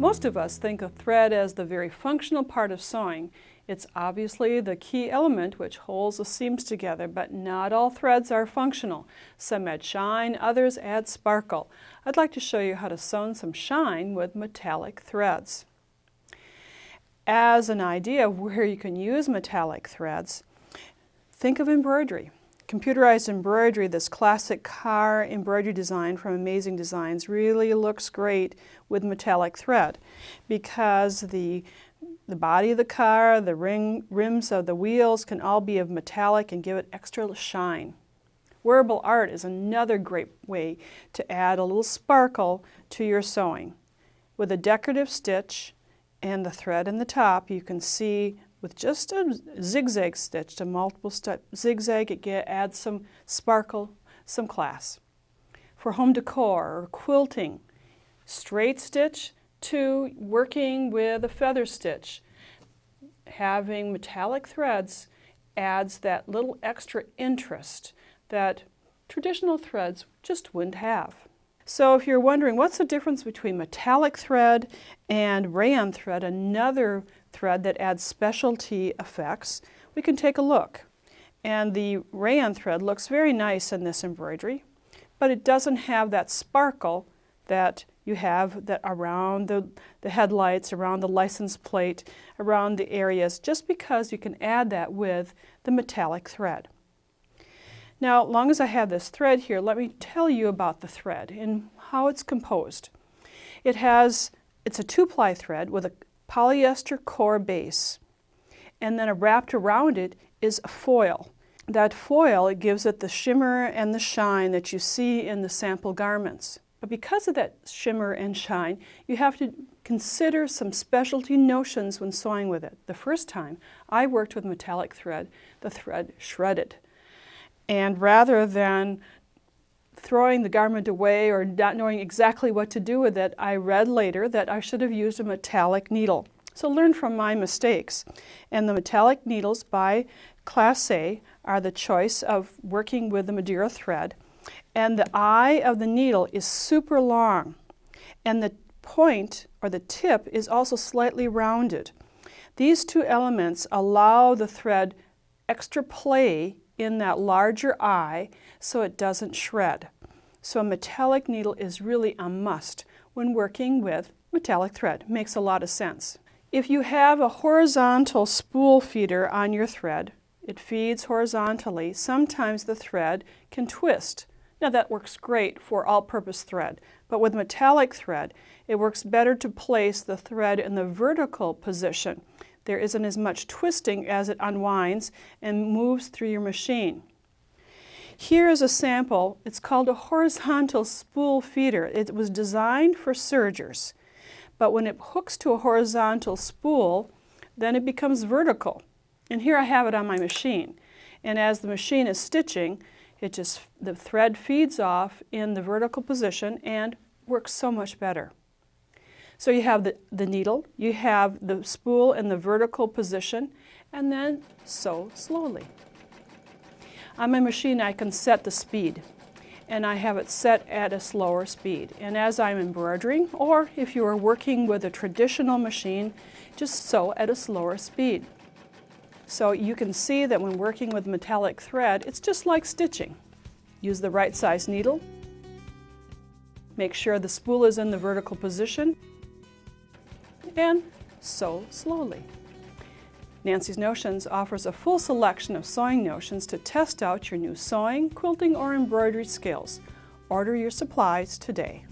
Most of us think of thread as the very functional part of sewing. It's obviously the key element which holds the seams together, but not all threads are functional. Some add shine, others add sparkle. I'd like to show you how to sew some shine with metallic threads. As an idea of where you can use metallic threads, think of embroidery. Computerized embroidery, this classic car embroidery design from Amazing Designs, really looks great with metallic thread because the body of the car, the rims of the wheels can all be of metallic and give it extra shine. Wearable art is another great way to add a little sparkle to your sewing. With a decorative stitch and the thread in the top, you can see with just a zigzag stitch, a multiple step zigzag, it adds some sparkle, some class. For home decor or quilting, straight stitch to working with a feather stitch, having metallic threads adds that little extra interest that traditional threads just wouldn't have. So if you're wondering what's the difference between metallic thread and rayon thread, another thread that adds specialty effects, we can take a look. And the rayon thread looks very nice in this embroidery, but it doesn't have that sparkle that you have that around the headlights, around the license plate, around the areas, just because you can add that with the metallic thread. Now, as long as I have this thread here, let me tell you about the thread and how it's composed. It's a 2-ply thread with a polyester core base, and then wrapped around it is a foil. That foil, it gives it the shimmer and the shine that you see in the sample garments. But because of that shimmer and shine, you have to consider some specialty notions when sewing with it. The first time I worked with metallic thread, the thread shredded. And rather than throwing the garment away or not knowing exactly what to do with it, I read later that I should have used a metallic needle. So learn from my mistakes. And the metallic needles by Class A are the choice of working with the Madeira thread. And the eye of the needle is super long. And the point, or the tip, is also slightly rounded. These two elements allow the thread extra play in that larger eye so it doesn't shred. So a metallic needle is really a must when working with metallic thread. Makes a lot of sense. If you have a horizontal spool feeder on your thread, it feeds horizontally, sometimes the thread can twist. Now that works great for all-purpose thread, but with metallic thread, it works better to place the thread in the vertical position. There isn't as much twisting as it unwinds and moves through your machine. Here is a sample. It's called a horizontal spool feeder. It was designed for sergers, but when it hooks to a horizontal spool, then it becomes vertical. And here I have it on my machine. And as the machine is stitching, the thread feeds off in the vertical position and works so much better. So you have the needle, you have the spool in the vertical position, and then sew slowly. On my machine I can set the speed, and I have it set at a slower speed. And as I'm embroidering, or if you are working with a traditional machine, just sew at a slower speed. So you can see that when working with metallic thread, it's just like stitching. Use the right size needle, make sure the spool is in the vertical position, and sew slowly. Nancy's Notions offers a full selection of sewing notions to test out your new sewing, quilting, or embroidery skills. Order your supplies today.